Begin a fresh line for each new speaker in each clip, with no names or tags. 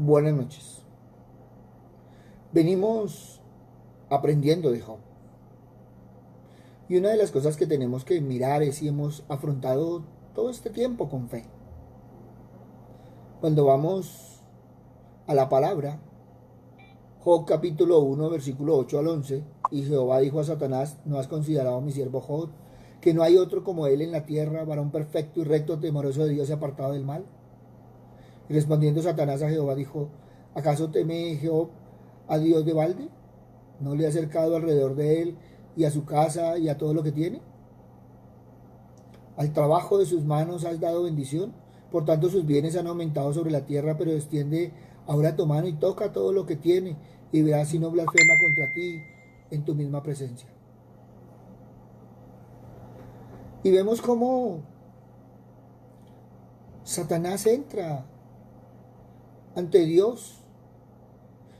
Buenas noches. Venimos aprendiendo de Job. Y una de las cosas que tenemos que mirar es si hemos afrontado todo este tiempo con fe. Cuando vamos a la palabra, Job capítulo 1, versículo 8 al 11, y Jehová dijo a Satanás: ¿No has considerado a mi siervo Job, que no hay otro como él en la tierra, varón perfecto y recto, temeroso de Dios y apartado del mal? Y respondiendo Satanás a Jehová dijo: ¿Acaso teme Job a Dios de balde? ¿No le ha acercado alrededor de él y a su casa y a todo lo que tiene? Al trabajo de sus manos has dado bendición, por tanto sus bienes han aumentado sobre la tierra, pero extiende ahora tu mano y toca todo lo que tiene, y verás si no blasfema contra ti en tu misma presencia. Y vemos cómo Satanás entra ante Dios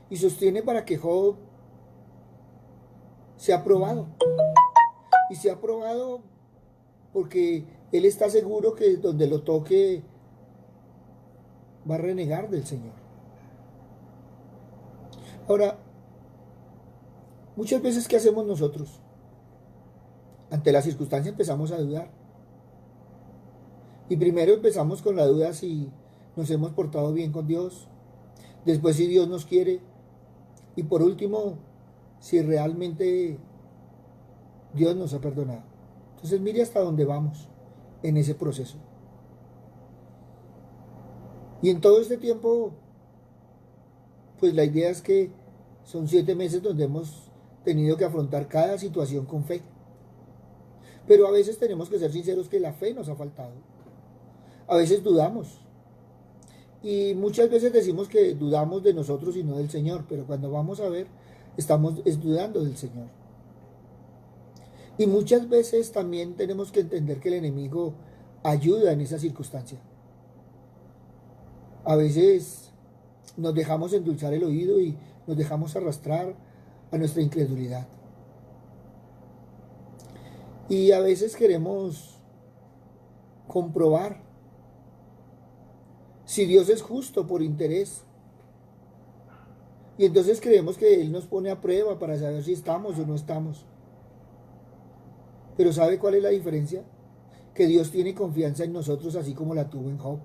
y sostiene para que Job sea probado. Y sea probado porque él está seguro que donde lo toque va a renegar del Señor. Ahora, muchas veces, ¿qué hacemos nosotros? Ante la circunstancia empezamos a dudar. Y primero empezamos con la duda si nos hemos portado bien con Dios. Después si Dios nos quiere. Y por último, si realmente Dios nos ha perdonado. Entonces mire hasta dónde vamos en ese proceso. Y en todo este tiempo, pues la idea es que son 7 meses donde hemos tenido que afrontar cada situación con fe. Pero a veces tenemos que ser sinceros que la fe nos ha faltado. A veces dudamos. Y muchas veces decimos que dudamos de nosotros y no del Señor, pero cuando vamos a ver, estamos dudando del Señor. Y muchas veces también tenemos que entender que el enemigo ayuda en esa circunstancia. A veces nos dejamos endulzar el oído y nos dejamos arrastrar a nuestra incredulidad. Y a veces queremos comprobar si Dios es justo por interés. Y entonces creemos que Él nos pone a prueba para saber si estamos o no estamos. Pero ¿sabe cuál es la diferencia? Que Dios tiene confianza en nosotros así como la tuvo en Job.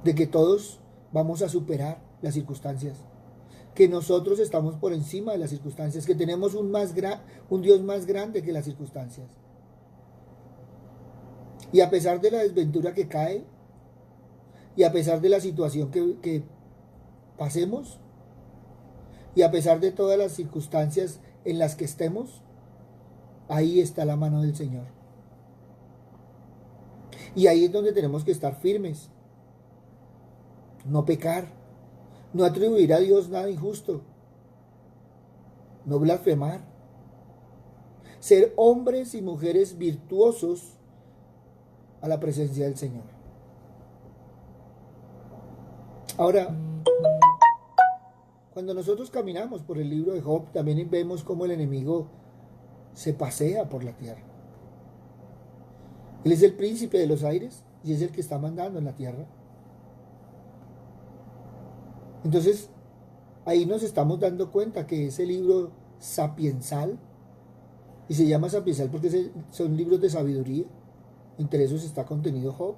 De que todos vamos a superar las circunstancias. Que nosotros estamos por encima de las circunstancias. Que tenemos un Dios más grande que las circunstancias. Y a pesar de la desventura que cae, y a pesar de la situación que pasemos, y a pesar de todas las circunstancias en las que estemos, ahí está la mano del Señor. Y ahí es donde tenemos que estar firmes, no pecar, no atribuir a Dios nada injusto, no blasfemar, ser hombres y mujeres virtuosos a la presencia del Señor. Ahora, cuando nosotros caminamos por el libro de Job, también vemos cómo el enemigo se pasea por la tierra. Él es el príncipe de los aires y es el que está mandando en la tierra. Entonces, ahí nos estamos dando cuenta que ese libro sapiensal, y se llama sapiensal porque son libros de sabiduría, entre esos está contenido Job,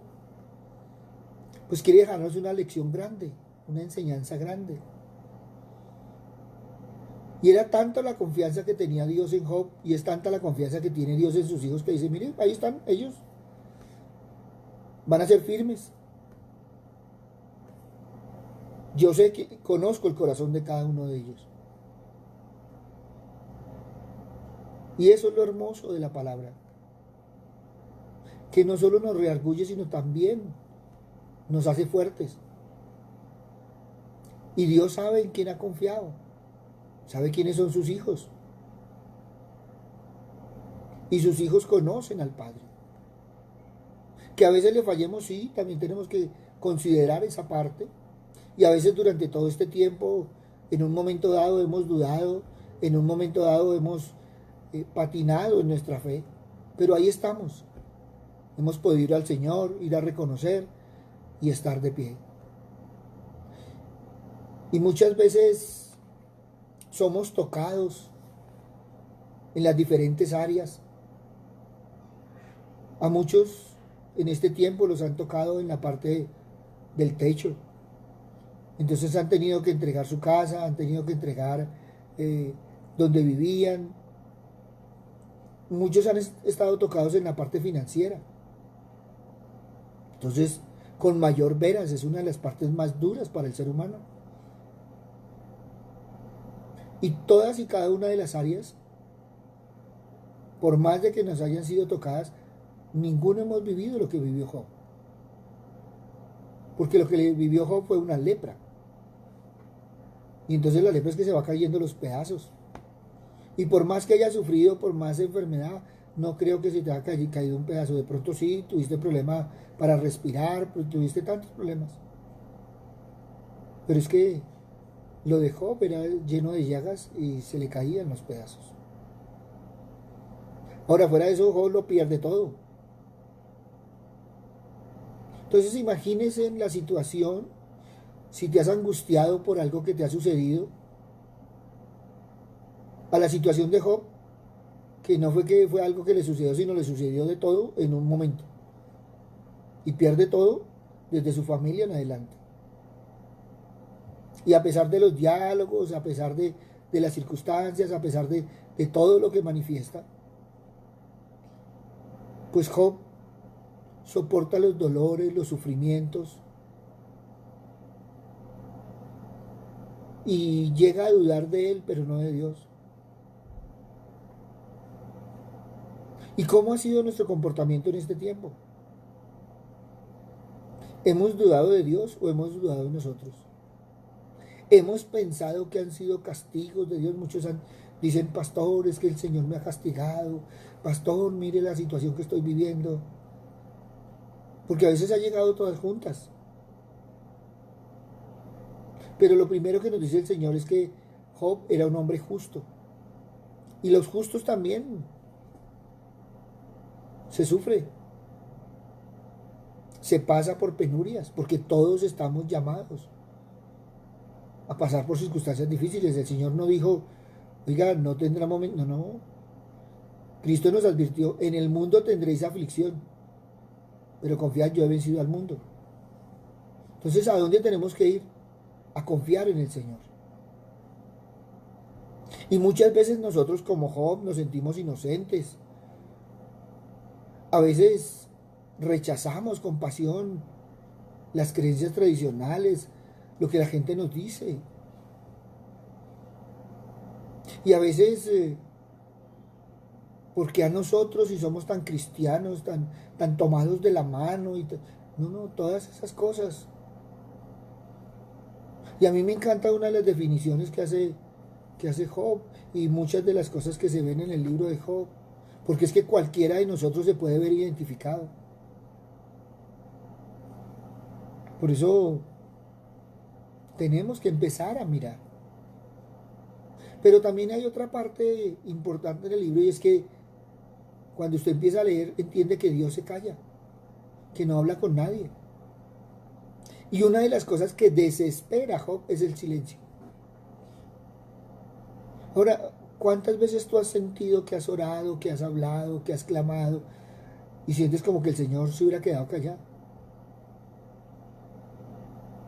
pues quiere dejarnos una lección grande, una enseñanza grande. Y era tanta la confianza que tenía Dios en Job, y es tanta la confianza que tiene Dios en sus hijos, que dice: miren, ahí están ellos, van a ser firmes. Yo sé que conozco el corazón de cada uno de ellos. Y eso es lo hermoso de la palabra, que no solo nos reargulle, sino también nos hace fuertes. Y Dios sabe en quién ha confiado, sabe quiénes son sus hijos. Y sus hijos conocen al Padre. Que a veces le fallemos, sí, también tenemos que considerar esa parte. Y a veces durante todo este tiempo, en un momento dado hemos dudado, en un momento dado hemos patinado en nuestra fe. Pero ahí estamos. Hemos podido ir al Señor, ir a reconocer y estar de pie. Y muchas veces somos tocados en las diferentes áreas. A muchos en este tiempo los han tocado en la parte del techo. Entonces han tenido que entregar su casa, han tenido que entregar donde vivían. Muchos han estado tocados en la parte financiera. Entonces, con mayor veras, es una de las partes más duras para el ser humano. Y todas y cada una de las áreas, por más de que nos hayan sido tocadas, ninguno hemos vivido lo que vivió Job. Porque lo que le vivió Job fue una lepra. Y entonces la lepra es que se va cayendo los pedazos. Y por más que haya sufrido, por más enfermedad, no creo que se te haya caído un pedazo. De pronto sí, tuviste problemas para respirar, tuviste tantos problemas. Pero es que lo de Job era lleno de llagas y se le caían los pedazos. Ahora, fuera de eso, Job lo pierde todo. Entonces, imagínese en la situación, si te has angustiado por algo que te ha sucedido, a la situación de Job, que no fue que fue algo que le sucedió, sino le sucedió de todo en un momento. Y pierde todo desde su familia en adelante. Y a pesar de los diálogos, a pesar de las circunstancias, a pesar de todo lo que manifiesta, pues Job soporta los dolores, los sufrimientos, y llega a dudar de él, pero no de Dios. ¿Y cómo ha sido nuestro comportamiento en este tiempo? ¿Hemos dudado de Dios o hemos dudado de nosotros? Hemos pensado que han sido castigos de Dios. Muchos dicen, pastor, es que el Señor me ha castigado. Pastor, mire la situación que estoy viviendo. Porque a veces ha llegado todas juntas. Pero lo primero que nos dice el Señor es que Job era un hombre justo. Y los justos también se sufre. Se pasa por penurias, porque todos estamos llamados a pasar por circunstancias difíciles. El Señor no dijo, oiga, no tendrá momento. No, no. Cristo nos advirtió, en el mundo tendréis aflicción, pero confiad, yo he vencido al mundo. Entonces, ¿a dónde tenemos que ir? A confiar en el Señor. Y muchas veces nosotros como Job nos sentimos inocentes. A veces rechazamos con pasión las creencias tradicionales, lo que la gente nos dice. Y a veces, ¿por qué a nosotros, si somos tan cristianos, tan tomados de la mano? No, todas esas cosas. Y a mí me encanta una de las definiciones que hace Job, y muchas de las cosas que se ven en el libro de Job, porque es que cualquiera de nosotros se puede ver identificado. Por eso tenemos que empezar a mirar. Pero también hay otra parte importante en el libro, y es que cuando usted empieza a leer, entiende que Dios se calla, que no habla con nadie. Y una de las cosas que desespera a Job es el silencio. Ahora, ¿cuántas veces tú has sentido que has orado, que has hablado, que has clamado, y sientes como que el Señor se hubiera quedado callado?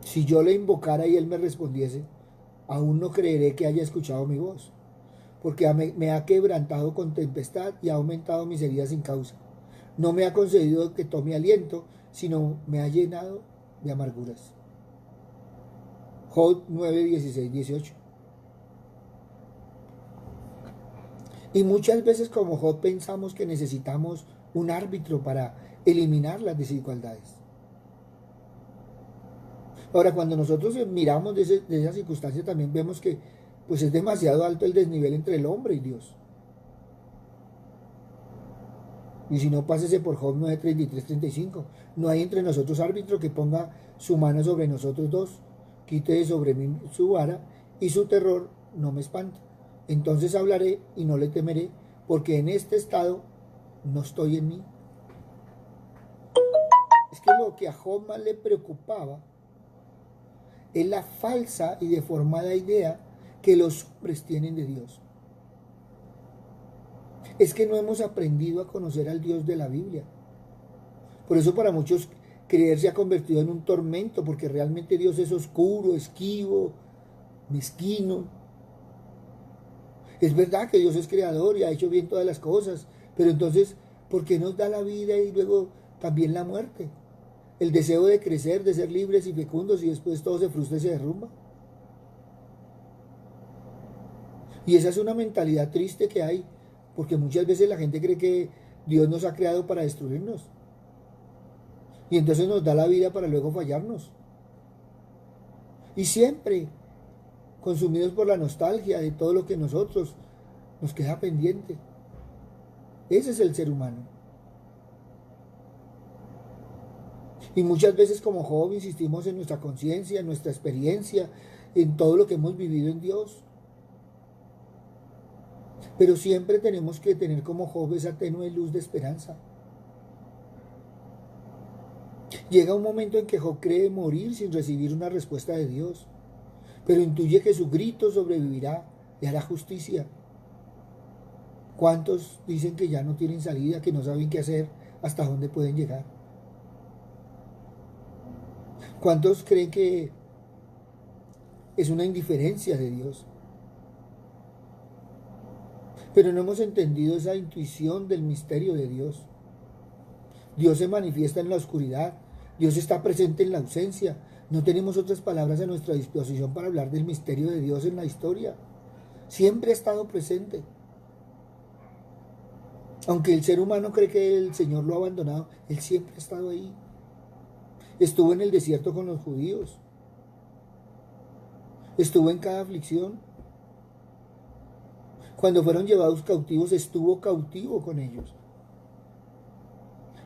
Si yo le invocara y Él me respondiese, aún no creeré que haya escuchado mi voz, porque me ha quebrantado con tempestad y ha aumentado mis heridas sin causa. No me ha concedido que tome aliento, sino me ha llenado de amarguras. Job 9, 16, 18. Y muchas veces como Job pensamos que necesitamos un árbitro para eliminar las desigualdades. Ahora, cuando nosotros miramos de esa circunstancia, también vemos que pues es demasiado alto el desnivel entre el hombre y Dios. Y si no, pásese por Job 9, 33, 35. No hay entre nosotros árbitro que ponga su mano sobre nosotros dos, quite de sobre mí su vara, y su terror no me espanta. Entonces hablaré y no le temeré, porque en este estado no estoy en mí. Es que lo que a Job más le preocupaba es la falsa y deformada idea que los hombres tienen de Dios. Es que no hemos aprendido a conocer al Dios de la Biblia. Por eso para muchos creer se ha convertido en un tormento, porque realmente Dios es oscuro, esquivo, mezquino. Es verdad que Dios es creador y ha hecho bien todas las cosas, pero entonces, ¿por qué nos da la vida y luego también la muerte? El deseo de crecer, de ser libres y fecundos, y después todo se frustra y se derrumba. Y esa es una mentalidad triste que hay, porque muchas veces la gente cree que Dios nos ha creado para destruirnos. Y entonces nos da la vida para luego fallarnos. Y siempre consumidos por la nostalgia de todo lo que nosotros nos queda pendiente. Ese es el ser humano. Y muchas veces como Job insistimos en nuestra conciencia, en nuestra experiencia, en todo lo que hemos vivido en Dios. Pero siempre tenemos que tener como Job esa tenue luz de esperanza. Llega un momento en que Job cree morir sin recibir una respuesta de Dios, pero intuye que su grito sobrevivirá y hará justicia. ¿Cuántos dicen que ya no tienen salida, que no saben qué hacer, hasta dónde pueden llegar? ¿Cuántos creen que es una indiferencia de Dios? Pero no hemos entendido esa intuición del misterio de Dios. Dios se manifiesta en la oscuridad. Dios está presente en la ausencia. No tenemos otras palabras a nuestra disposición para hablar del misterio de Dios en la historia. Siempre ha estado presente. Aunque el ser humano cree que el Señor lo ha abandonado, Él siempre ha estado ahí. Estuvo en el desierto con los judíos. Estuvo en cada aflicción. Cuando fueron llevados cautivos, estuvo cautivo con ellos.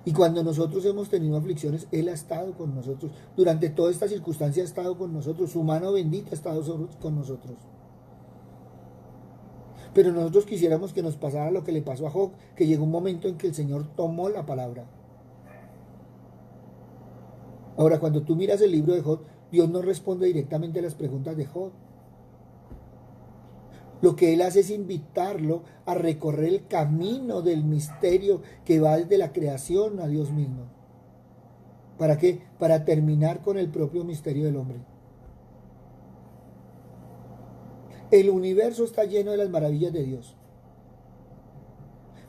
Y cuando nosotros hemos tenido aflicciones, Él ha estado con nosotros. Durante toda esta circunstancia ha estado con nosotros. Su mano bendita ha estado con nosotros. Pero nosotros quisiéramos que nos pasara lo que le pasó a Job, que llegó un momento en que el Señor tomó la palabra. Ahora, cuando tú miras el libro de Job, Dios no responde directamente a las preguntas de Job. Lo que Él hace es invitarlo a recorrer el camino del misterio que va desde la creación a Dios mismo. ¿Para qué? Para terminar con el propio misterio del hombre. El universo está lleno de las maravillas de Dios.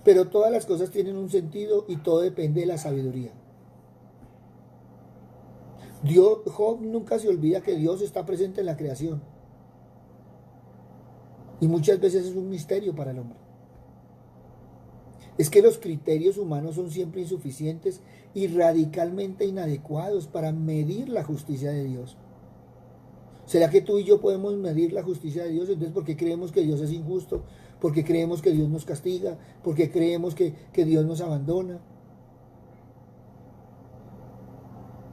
Pero todas las cosas tienen un sentido y todo depende de la sabiduría. Job nunca se olvida que Dios está presente en la creación. Y muchas veces es un misterio para el hombre. Es que los criterios humanos son siempre insuficientes y radicalmente inadecuados para medir la justicia de Dios. ¿Será que tú y yo podemos medir la justicia de Dios? Entonces, ¿por qué creemos que Dios es injusto? ¿Por qué creemos que Dios nos castiga? ¿Por qué creemos que Dios nos abandona?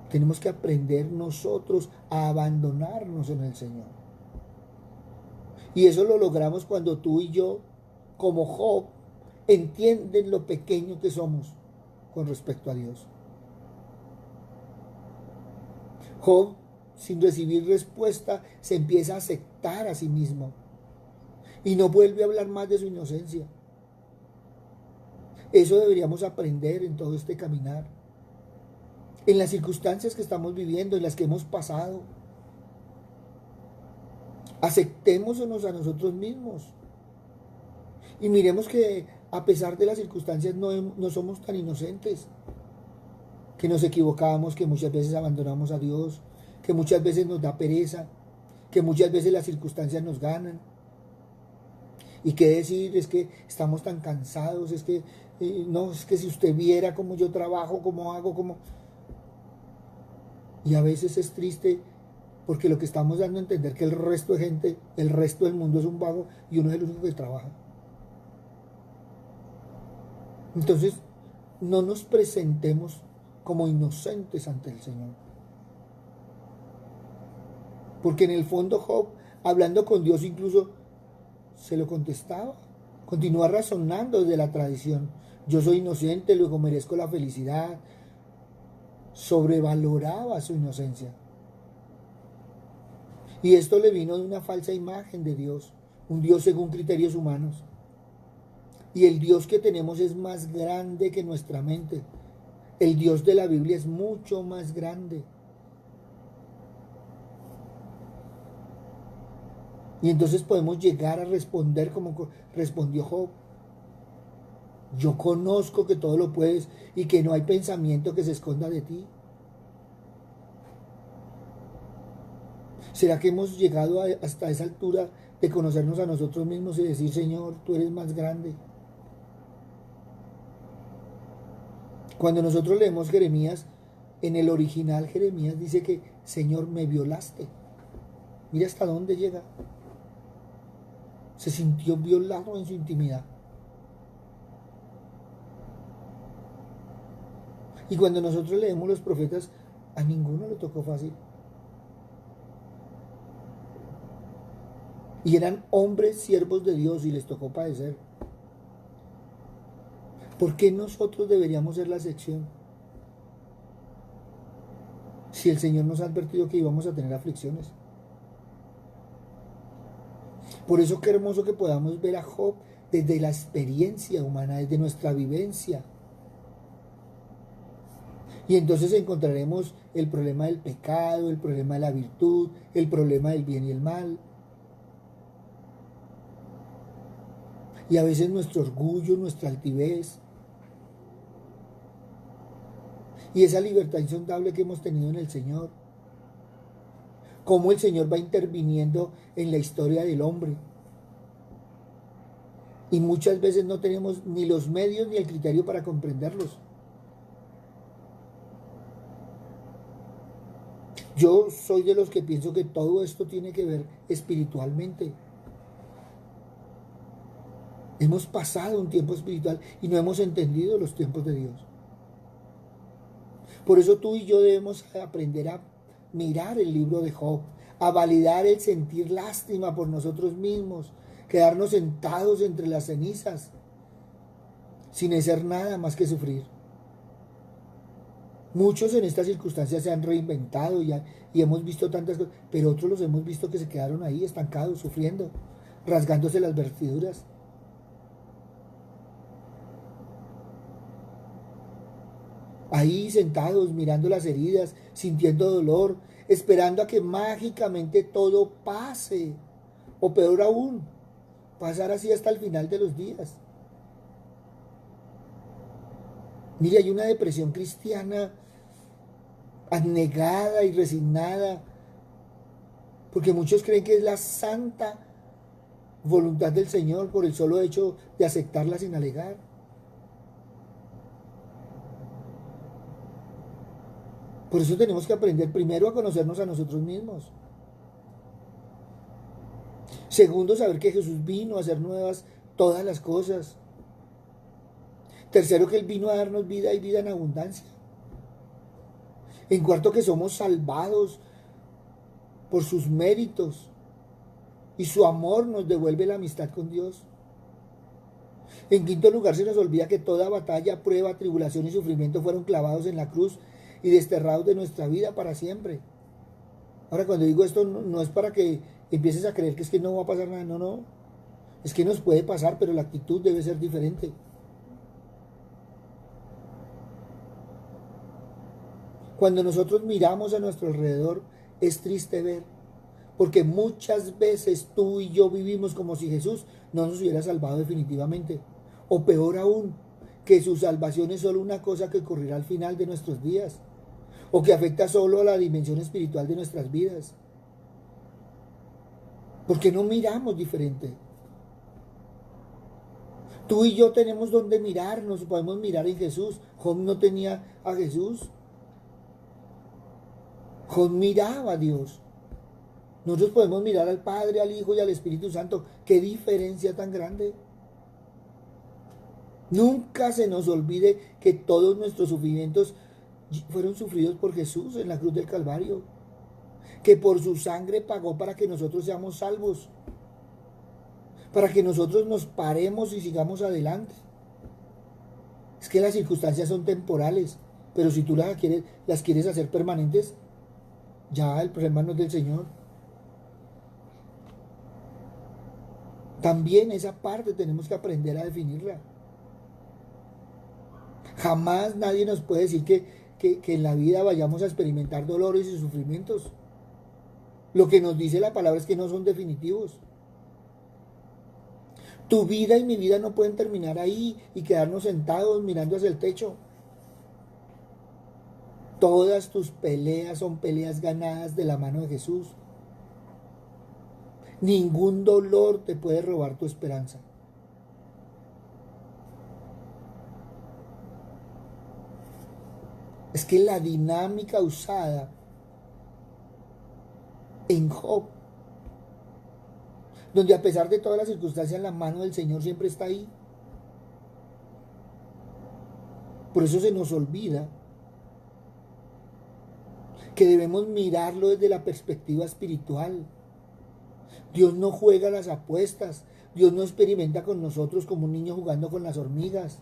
Tenemos que aprender nosotros a abandonarnos en el Señor. Y eso lo logramos cuando tú y yo, como Job, entienden lo pequeño que somos con respecto a Dios. Job, sin recibir respuesta, se empieza a aceptar a sí mismo y no vuelve a hablar más de su inocencia. Eso deberíamos aprender en todo este caminar, en las circunstancias que estamos viviendo, en las que hemos pasado. Aceptémonos a nosotros mismos y miremos que a pesar de las circunstancias no somos tan inocentes, que nos equivocamos, que muchas veces abandonamos a Dios, que muchas veces nos da pereza, que muchas veces las circunstancias nos ganan. Y qué decir, es que estamos tan cansados, es que no, es que si usted viera cómo yo trabajo, cómo hago, cómo... Y a veces es triste porque lo que estamos dando a entender que el resto de gente, el resto del mundo es un vago y uno es el único que trabaja. Entonces, no nos presentemos como inocentes ante el Señor. Porque en el fondo Job, hablando con Dios, incluso se lo contestaba. Continúa razonando desde la tradición. Yo soy inocente, luego merezco la felicidad. Sobrevaloraba su inocencia. Y esto le vino de una falsa imagen de Dios, un Dios según criterios humanos. Y el Dios que tenemos es más grande que nuestra mente. El Dios de la Biblia es mucho más grande. Y entonces podemos llegar a responder como respondió Job. Yo conozco que todo lo puedes y que no hay pensamiento que se esconda de ti. ¿Será que hemos llegado hasta esa altura de conocernos a nosotros mismos y decir, Señor, tú eres más grande? Cuando nosotros leemos Jeremías, en el original Jeremías dice que, Señor, me violaste. Mira hasta dónde llega. Se sintió violado en su intimidad. Y cuando nosotros leemos los profetas, a ninguno le tocó fácil. Y eran hombres siervos de Dios y les tocó padecer. ¿Por qué nosotros deberíamos ser la excepción? Si el Señor nos ha advertido que íbamos a tener aflicciones. Por eso qué hermoso que podamos ver a Job desde la experiencia humana, desde nuestra vivencia. Y entonces encontraremos el problema del pecado, el problema de la virtud, el problema del bien y el mal. Y a veces nuestro orgullo, nuestra altivez. Y esa libertad insondable que hemos tenido en el Señor. Cómo el Señor va interviniendo en la historia del hombre. Y muchas veces no tenemos ni los medios ni el criterio para comprenderlos. Yo soy de los que pienso que todo esto tiene que ver espiritualmente. Hemos pasado un tiempo espiritual y no hemos entendido los tiempos de Dios. Por eso tú y yo debemos aprender a mirar el libro de Job, a validar el sentir lástima por nosotros mismos, quedarnos sentados entre las cenizas, sin hacer nada más que sufrir. Muchos en estas circunstancias se han reinventado y hemos visto tantas cosas, pero otros los hemos visto que se quedaron ahí estancados, sufriendo, rasgándose las vestiduras. Ahí sentados, mirando las heridas, sintiendo dolor, esperando a que mágicamente todo pase. O peor aún, pasar así hasta el final de los días. Mire, hay una depresión cristiana abnegada y resignada, porque muchos creen que es la santa voluntad del Señor por el solo hecho de aceptarla sin alegar. Por eso tenemos que aprender primero a conocernos a nosotros mismos. Segundo, saber que Jesús vino a hacer nuevas todas las cosas. Tercero, que Él vino a darnos vida y vida en abundancia. En cuarto, que somos salvados por sus méritos y su amor nos devuelve la amistad con Dios. En quinto lugar, se nos olvida que toda batalla, prueba, tribulación y sufrimiento fueron clavados en la cruz y desterrados de nuestra vida para siempre. Ahora, cuando digo esto, no es para que empieces a creer que es que no va a pasar nada, no. Es que nos puede pasar, pero la actitud debe ser diferente. Cuando nosotros miramos a nuestro alrededor, es triste ver, porque muchas veces tú y yo vivimos como si Jesús no nos hubiera salvado definitivamente. O peor aún, que su salvación es solo una cosa que ocurrirá al final de nuestros días, o que afecta solo a la dimensión espiritual de nuestras vidas. Porque no miramos diferente. Tú y yo tenemos donde mirarnos, podemos mirar en Jesús. Job no tenía a Jesús. Job miraba a Dios. Nosotros podemos mirar al Padre, al Hijo y al Espíritu Santo. ¡Qué diferencia tan grande! Nunca se nos olvide que todos nuestros sufrimientos fueron sufridos por Jesús en la cruz del Calvario. Que por su sangre pagó para que nosotros seamos salvos. Para que nosotros nos paremos y sigamos adelante. Es que las circunstancias son temporales, pero si tú las quieres hacer permanentes, ya el problema no es del Señor. También esa parte tenemos que aprender a definirla. Jamás nadie nos puede decir que en la vida vayamos a experimentar dolores y sufrimientos. Lo que nos dice la palabra es que no son definitivos. Tu vida y mi vida no pueden terminar ahí y quedarnos sentados mirando hacia el techo. Todas tus peleas son peleas ganadas de la mano de Jesús. Ningún dolor te puede robar tu esperanza. Es que la dinámica usada en Job, donde a pesar de todas las circunstancias, la mano del Señor siempre está ahí. Por eso se nos olvida que debemos mirarlo desde la perspectiva espiritual. Dios no juega las apuestas. Dios no experimenta con nosotros como un niño jugando con las hormigas.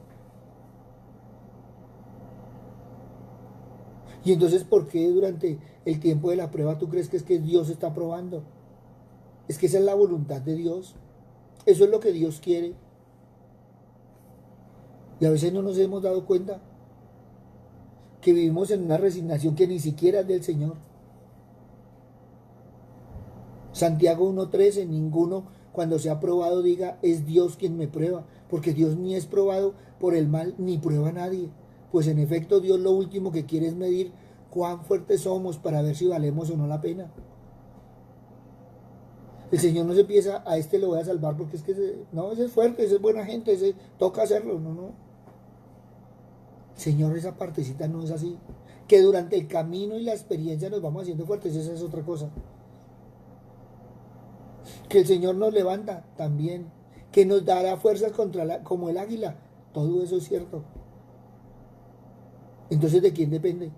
Y entonces, ¿por qué durante el tiempo de la prueba tú crees que es que Dios está probando? Es que esa es la voluntad de Dios. Eso es lo que Dios quiere. Y a veces no nos hemos dado cuenta que vivimos en una resignación que ni siquiera es del Señor. Santiago 1:13, ninguno cuando sea probado diga es Dios quien me prueba, porque Dios ni es probado por el mal ni prueba a nadie. Pues en efecto Dios lo último que quiere es medir cuán fuertes somos para ver si valemos o no la pena. El Señor no se piensa, a este lo voy a salvar porque es que no, ese es fuerte, ese es buena gente, ese toca hacerlo, no. Señor, esa partecita no es así. Que durante el camino y la experiencia nos vamos haciendo fuertes, esa es otra cosa. Que el Señor nos levanta también. Que nos dará fuerzas como el águila. Todo eso es cierto. Entonces, ¿de quién depende?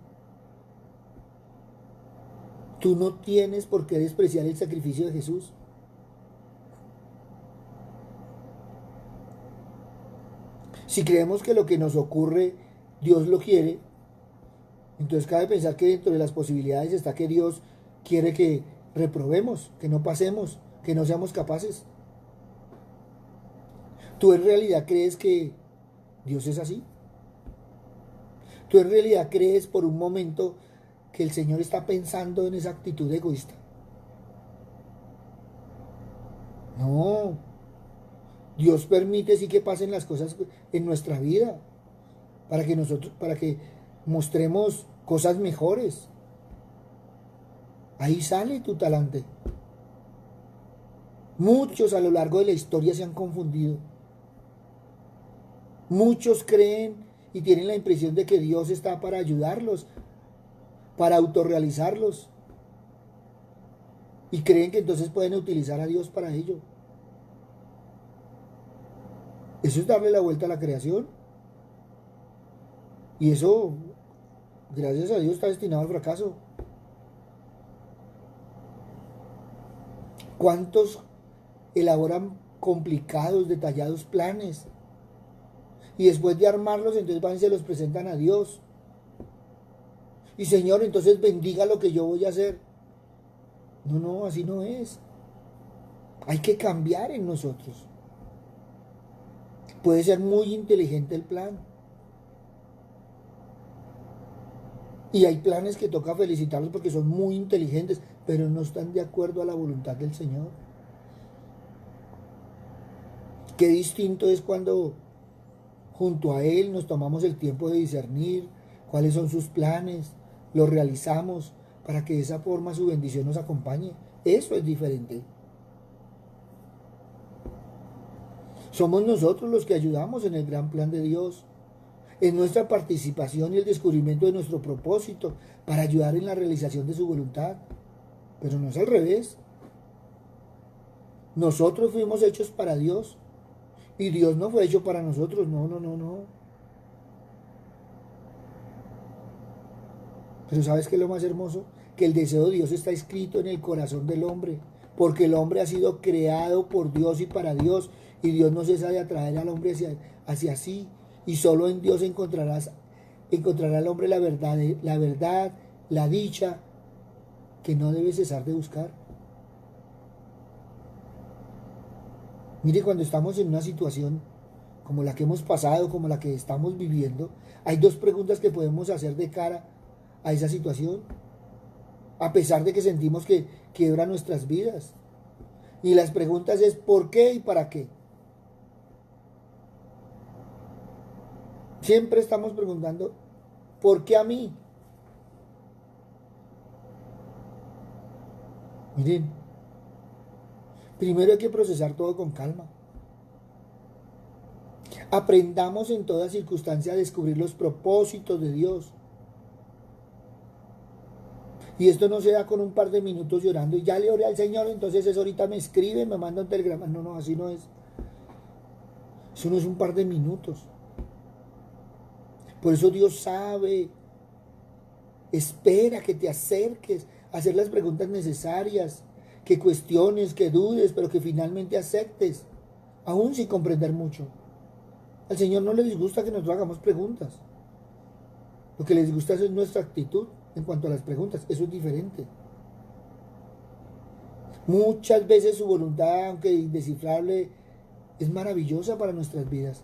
Tú no tienes por qué despreciar el sacrificio de Jesús. Si creemos que lo que nos ocurre, Dios lo quiere, entonces cabe pensar que dentro de las posibilidades está que Dios quiere que reprobemos, que no pasemos, que no seamos capaces. ¿Tú en realidad crees que Dios es así? ¿Tú en realidad crees por un momento que el Señor está pensando en esa actitud egoísta? No. Dios permite sí que pasen las cosas en nuestra vida para que mostremos cosas mejores. Ahí sale tu talante. Muchos a lo largo de la historia se han confundido. Muchos creen y tienen la impresión de que Dios está para ayudarlos, para autorrealizarlos. Y creen que entonces pueden utilizar a Dios para ello. Eso es darle la vuelta a la creación. Y eso, gracias a Dios, está destinado al fracaso. ¿Cuántos elaboran complicados, detallados planes? Y después de armarlos, entonces van y se los presentan a Dios. Y Señor, entonces bendiga lo que yo voy a hacer. No, así no es. Hay que cambiar en nosotros. Puede ser muy inteligente el plan. Y hay planes que toca felicitarlos porque son muy inteligentes, pero no están de acuerdo a la voluntad del Señor. Qué distinto es cuando junto a Él nos tomamos el tiempo de discernir cuáles son sus planes, los realizamos para que de esa forma su bendición nos acompañe. Eso es diferente. Somos nosotros los que ayudamos en el gran plan de Dios, en nuestra participación y el descubrimiento de nuestro propósito para ayudar en la realización de su voluntad. Pero no es al revés. Nosotros fuimos hechos para Dios y Dios no fue hecho para nosotros. No. Pero ¿sabes qué es lo más hermoso? Que el deseo de Dios está escrito en el corazón del hombre, porque el hombre ha sido creado por Dios y para Dios, y Dios no cesa de atraer al hombre hacia sí, y solo en Dios encontrará al hombre la verdad, la dicha, que no debe cesar de buscar. Mire, cuando estamos en una situación como la que hemos pasado, como la que estamos viviendo, hay dos preguntas que podemos hacer de cara a esa situación, a pesar de que sentimos que quiebra nuestras vidas. Y las preguntas es ¿por qué y para qué? Siempre estamos preguntando ¿por qué a mí? Miren, primero hay que procesar todo con calma. Aprendamos en toda circunstancia a descubrir los propósitos de Dios. Y esto no se da con un par de minutos llorando y ya le oré al Señor, entonces eso ahorita me escribe, me manda un telegrama. No, no, así no es. Eso no es un par de minutos. Por eso Dios sabe, espera que te acerques a hacer las preguntas necesarias, que cuestiones, que dudes, pero que finalmente aceptes, aún sin comprender mucho. Al Señor no le disgusta que nosotros hagamos preguntas. Lo que le disgusta es nuestra actitud en cuanto a las preguntas. Eso es diferente. Muchas veces su voluntad, aunque indescifrable, es maravillosa para nuestras vidas.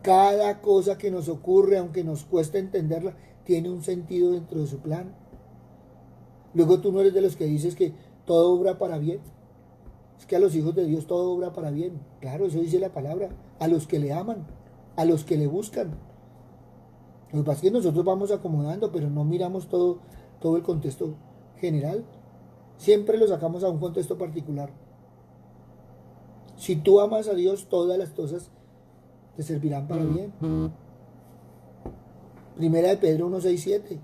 Cada cosa que nos ocurre, aunque nos cueste entenderla, tiene un sentido dentro de su plan. Luego tú no eres de los que dices que todo obra para bien. Es que a los hijos de Dios todo obra para bien. Claro, eso dice la palabra. A los que le aman, a los que le buscan. Lo que pasa es que nosotros vamos acomodando, pero no miramos todo el contexto general. Siempre lo sacamos a un contexto particular. Si tú amas a Dios, todas las cosas te servirán para bien. Primera de Pedro 1, 6, 7.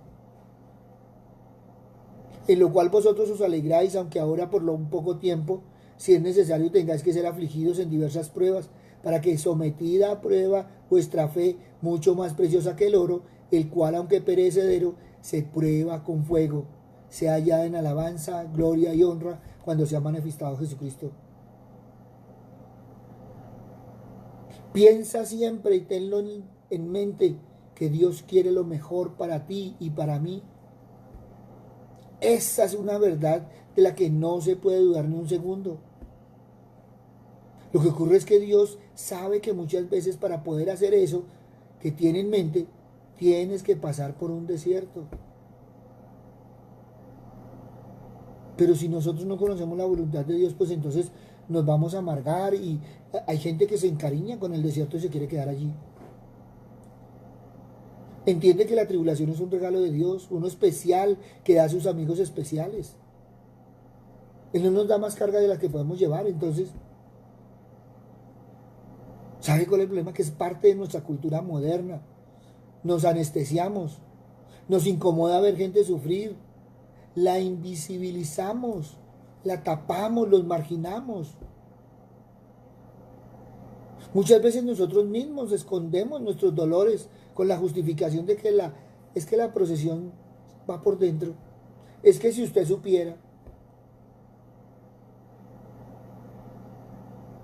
En lo cual vosotros os alegráis, aunque ahora por un poco tiempo, si es necesario, tengáis que ser afligidos en diversas pruebas, para que sometida a prueba vuestra fe, mucho más preciosa que el oro, el cual, aunque perecedero, se prueba con fuego, sea hallada en alabanza, gloria y honra, cuando se ha manifestado Jesucristo. Piensa siempre y tenlo en mente que Dios quiere lo mejor para ti y para mí. Esa es una verdad de la que no se puede dudar ni un segundo. Lo que ocurre es que Dios sabe que muchas veces para poder hacer eso que tiene en mente, tienes que pasar por un desierto. Pero si nosotros no conocemos la voluntad de Dios, pues entonces nos vamos a amargar y hay gente que se encariña con el desierto y se quiere quedar allí. Entiende que la tribulación es un regalo de Dios, uno especial que da a sus amigos especiales. Él no nos da más carga de la que podemos llevar, entonces, ¿sabe cuál es el problema? Que es parte de nuestra cultura moderna. Nos anestesiamos, nos incomoda ver gente sufrir, la invisibilizamos, la tapamos, los marginamos. Muchas veces nosotros mismos escondemos nuestros dolores con la justificación de que es que la procesión va por dentro. Es que si usted supiera,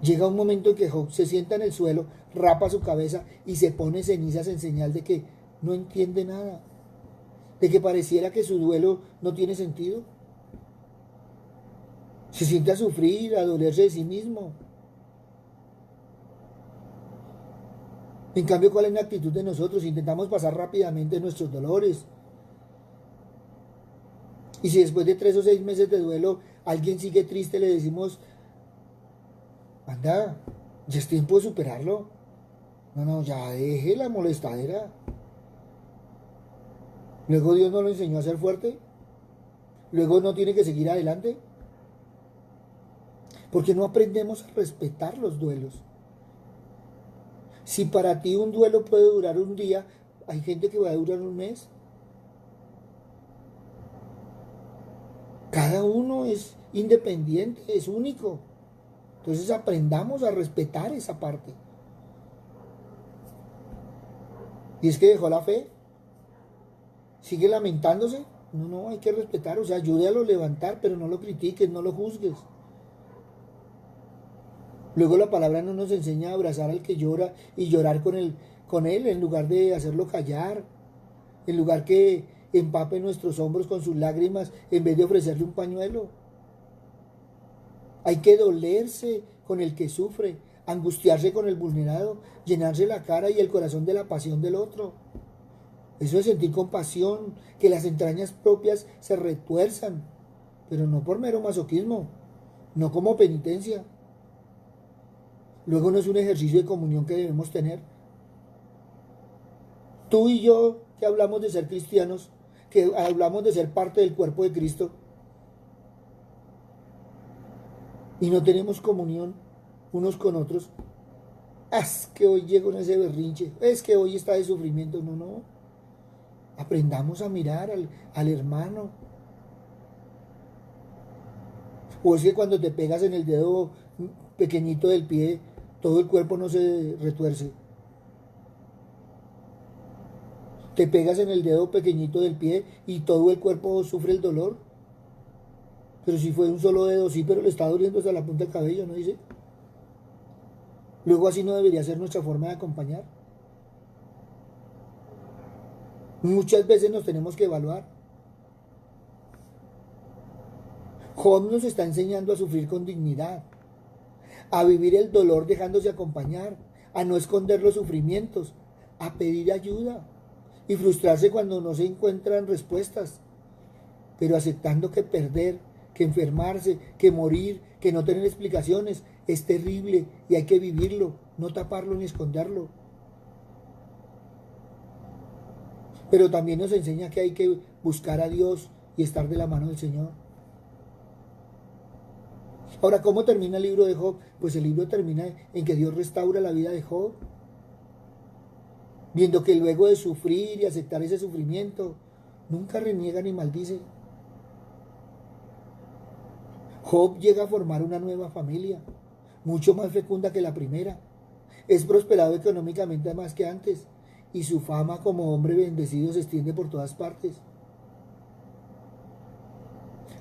llega un momento en que Job se sienta en el suelo, rapa su cabeza y se pone cenizas en señal de que no entiende nada, de que pareciera que su duelo no tiene sentido. Se siente a sufrir, a dolerse de sí mismo. En cambio, ¿cuál es la actitud de nosotros? Intentamos pasar rápidamente nuestros dolores. Y si después de 3 o 6 meses de duelo alguien sigue triste, le decimos, anda, ya es tiempo de superarlo. No, no, ya deje la molestadera. Luego Dios nos lo enseñó a ser fuerte. Luego no tiene que seguir adelante. Porque no aprendemos a respetar los duelos. Si para ti un duelo puede durar un día, hay gente que va a durar un mes. Cada uno es independiente, es único. Entonces aprendamos a respetar esa parte. Y es que dejó la fe, sigue lamentándose. No, no, hay que respetar, o sea, ayúdalo a levantar, pero no lo critiques, no lo juzgues. Luego la palabra no nos enseña a abrazar al que llora y llorar con él en lugar de hacerlo callar, en lugar que empape nuestros hombros con sus lágrimas en vez de ofrecerle un pañuelo. Hay que dolerse con el que sufre, angustiarse con el vulnerado, llenarse la cara y el corazón de la pasión del otro. Eso es sentir compasión, que las entrañas propias se retuerzan, pero no por mero masoquismo, no como penitencia. Luego no es un ejercicio de comunión que debemos tener. Tú y yo, que hablamos de ser cristianos, que hablamos de ser parte del cuerpo de Cristo, y no tenemos comunión unos con otros. Es que hoy llego en ese berrinche, es que hoy está de sufrimiento. No, no. Aprendamos a mirar al hermano. O es que cuando te pegas en el dedo pequeñito del pie, todo el cuerpo no se retuerce. Te pegas en el dedo pequeñito del pie y todo el cuerpo sufre el dolor. Pero si fue un solo dedo, sí, pero le está doliendo hasta la punta del cabello, ¿no dice? Luego así no debería ser nuestra forma de acompañar. Muchas veces nos tenemos que evaluar. Job nos está enseñando a sufrir con dignidad, a vivir el dolor dejándose acompañar, a no esconder los sufrimientos, a pedir ayuda y frustrarse cuando no se encuentran respuestas, pero aceptando que perder, que enfermarse, que morir, que no tener explicaciones es terrible y hay que vivirlo, no taparlo ni esconderlo. Pero también nos enseña que hay que buscar a Dios y estar de la mano del Señor. Ahora, ¿cómo termina el libro de Job? Pues el libro termina en que Dios restaura la vida de Job, viendo que luego de sufrir y aceptar ese sufrimiento, nunca reniega ni maldice. Job llega a formar una nueva familia, mucho más fecunda que la primera. Es prosperado económicamente más que antes, y su fama como hombre bendecido se extiende por todas partes.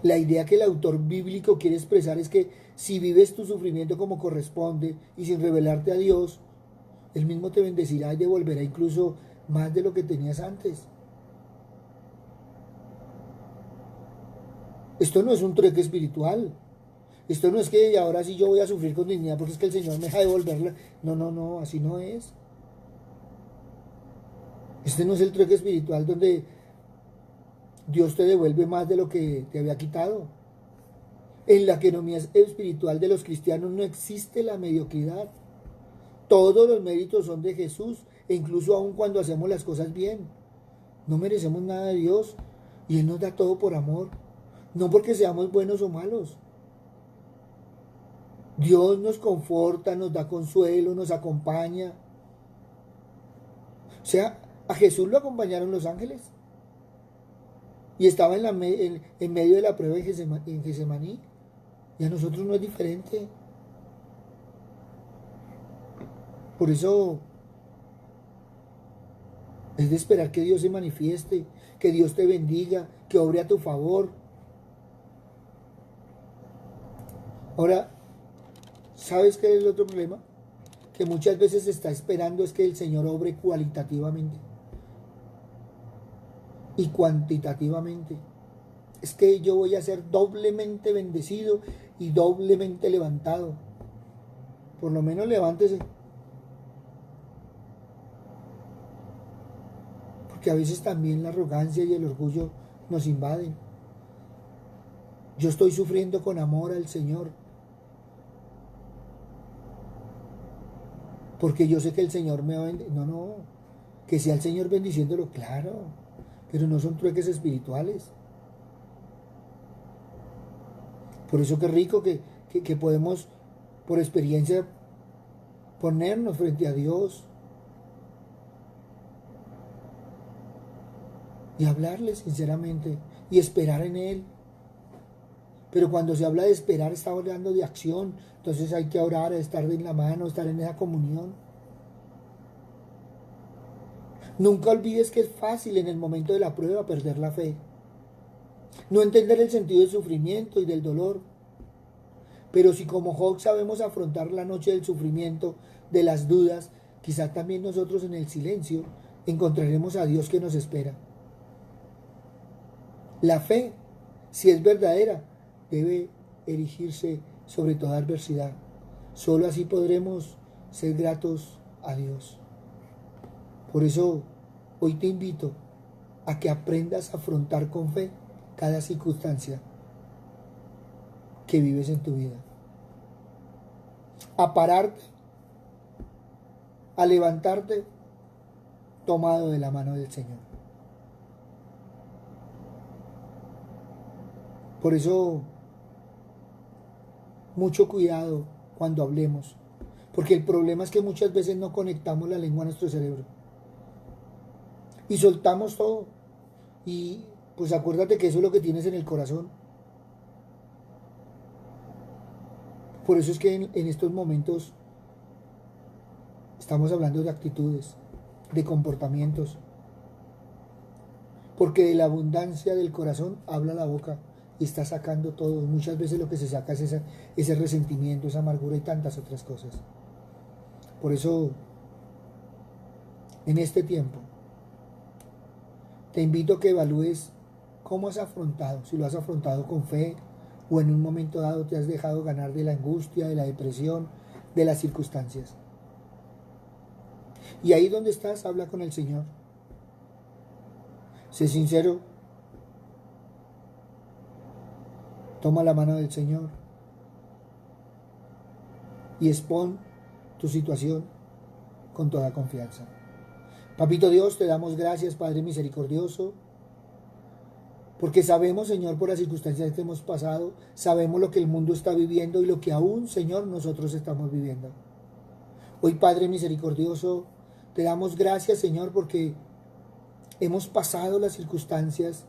La idea que el autor bíblico quiere expresar es que si vives tu sufrimiento como corresponde y sin revelarte a Dios, Él mismo te bendecirá y devolverá incluso más de lo que tenías antes. Esto no es un trueque espiritual. Esto no es que ahora sí yo voy a sufrir con dignidad porque es que el Señor me deja devolverla. No, no, no, así no es. Este no es el trueque espiritual donde Dios te devuelve más de lo que te había quitado. En la economía espiritual de los cristianos no existe la mediocridad. Todos los méritos son de Jesús, e incluso aun cuando hacemos las cosas bien. No merecemos nada de Dios y Él nos da todo por amor, no porque seamos buenos o malos. Dios nos conforta, nos da consuelo, nos acompaña. O sea, a Jesús lo acompañaron los ángeles y estaba en medio de la prueba en Getsemaní, y a nosotros no es diferente. Por eso es de esperar que Dios se manifieste, que Dios te bendiga, que obre a tu favor. Ahora, ¿sabes qué es el otro problema? Que muchas veces se está esperando es que el Señor obre cualitativamente y cuantitativamente. Es que yo voy a ser doblemente bendecido y doblemente levantado. Por lo menos levántese. Porque a veces también la arrogancia y el orgullo nos invaden. Yo estoy sufriendo con amor al Señor, porque yo sé que el Señor me va a bendecir. No, no, que sea el Señor bendiciéndolo, claro, pero no son trueques espirituales. Por eso que rico que podemos, por experiencia, ponernos frente a Dios y hablarle sinceramente y esperar en Él. Pero cuando se habla de esperar, está hablando de acción. Entonces hay que orar, estar en la mano, estar en esa comunión. Nunca olvides que es fácil en el momento de la prueba perder la fe. No entender el sentido del sufrimiento y del dolor. Pero si como Job sabemos afrontar la noche del sufrimiento, de las dudas, quizá también nosotros en el silencio encontraremos a Dios que nos espera. La fe, si es verdadera, debe erigirse sobre toda adversidad, Solo así podremos ser gratos a Dios. Por eso hoy te invito a que aprendas a afrontar con fe cada circunstancia que vives en tu vida. A pararte, a levantarte tomado de la mano del Señor. Por eso, mucho cuidado cuando hablemos, porque el problema es que muchas veces no conectamos la lengua a nuestro cerebro y soltamos todo. Y pues acuérdate que eso es lo que tienes en el corazón. Por eso es que en estos momentos estamos hablando de actitudes, de comportamientos, porque de la abundancia del corazón habla la boca y está sacando todo. Muchas veces lo que se saca es ese resentimiento, esa amargura y tantas otras cosas. Por eso, en este tiempo, te invito a que evalúes cómo has afrontado, si lo has afrontado con fe o en un momento dado te has dejado ganar de la angustia, de la depresión, de las circunstancias. Y ahí donde estás, habla con el Señor. Sé sincero. Toma la mano del Señor y expon tu situación con toda confianza. Papito Dios, te damos gracias, Padre misericordioso, porque sabemos, Señor, por las circunstancias que hemos pasado, sabemos lo que el mundo está viviendo y lo que aún, Señor, nosotros estamos viviendo. Hoy, Padre misericordioso, te damos gracias, Señor, porque hemos pasado las circunstancias,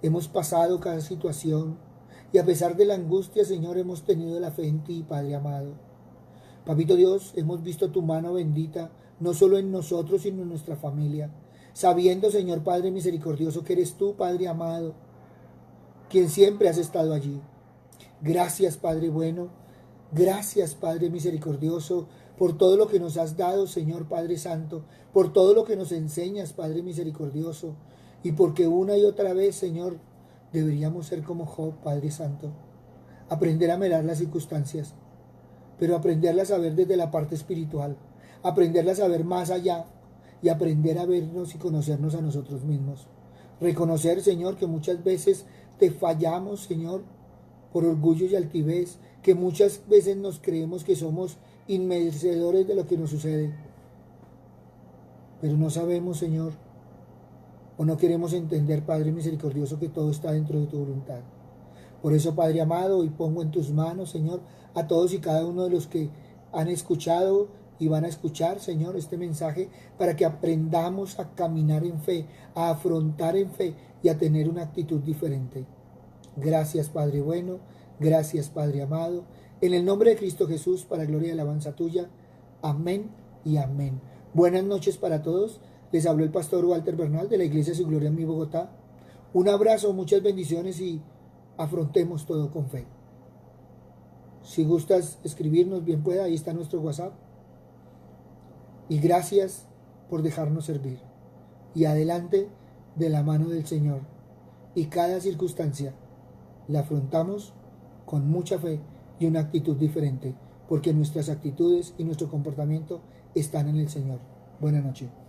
hemos pasado cada situación, y a pesar de la angustia, Señor, hemos tenido la fe en ti, Padre amado. Papito Dios, hemos visto tu mano bendita, no solo en nosotros, sino en nuestra familia. Sabiendo, Señor Padre misericordioso, que eres tú, Padre amado, quien siempre has estado allí. Gracias, Padre bueno. Gracias, Padre misericordioso, por todo lo que nos has dado, Señor Padre Santo, por todo lo que nos enseñas, Padre misericordioso, y porque una y otra vez, Señor, deberíamos ser como Job, Padre Santo. Aprender a mirar las circunstancias, pero aprenderlas a ver desde la parte espiritual, aprenderlas a ver más allá y aprender a vernos y conocernos a nosotros mismos. Reconocer, Señor, que muchas veces te fallamos, Señor, por orgullo y altivez, que muchas veces nos creemos que somos inmerecedores de lo que nos sucede. Pero no sabemos, Señor, o no queremos entender, Padre misericordioso, que todo está dentro de tu voluntad. Por eso, Padre amado, hoy pongo en tus manos, Señor, a todos y cada uno de los que han escuchado y van a escuchar, Señor, este mensaje, para que aprendamos a caminar en fe, a afrontar en fe y a tener una actitud diferente. Gracias, Padre bueno, gracias, Padre amado. En el nombre de Cristo Jesús, para gloria y alabanza tuya. Amén y amén. Buenas noches para todos. Les habló el pastor Walter Bernal de la Iglesia Su Gloria en mi Bogotá. Un abrazo, muchas bendiciones y afrontemos todo con fe. Si gustas escribirnos, bien pueda, ahí está nuestro WhatsApp. Y gracias por dejarnos servir. Y adelante de la mano del Señor. Y cada circunstancia la afrontamos con mucha fe y una actitud diferente, porque nuestras actitudes y nuestro comportamiento están en el Señor. Buenas noches.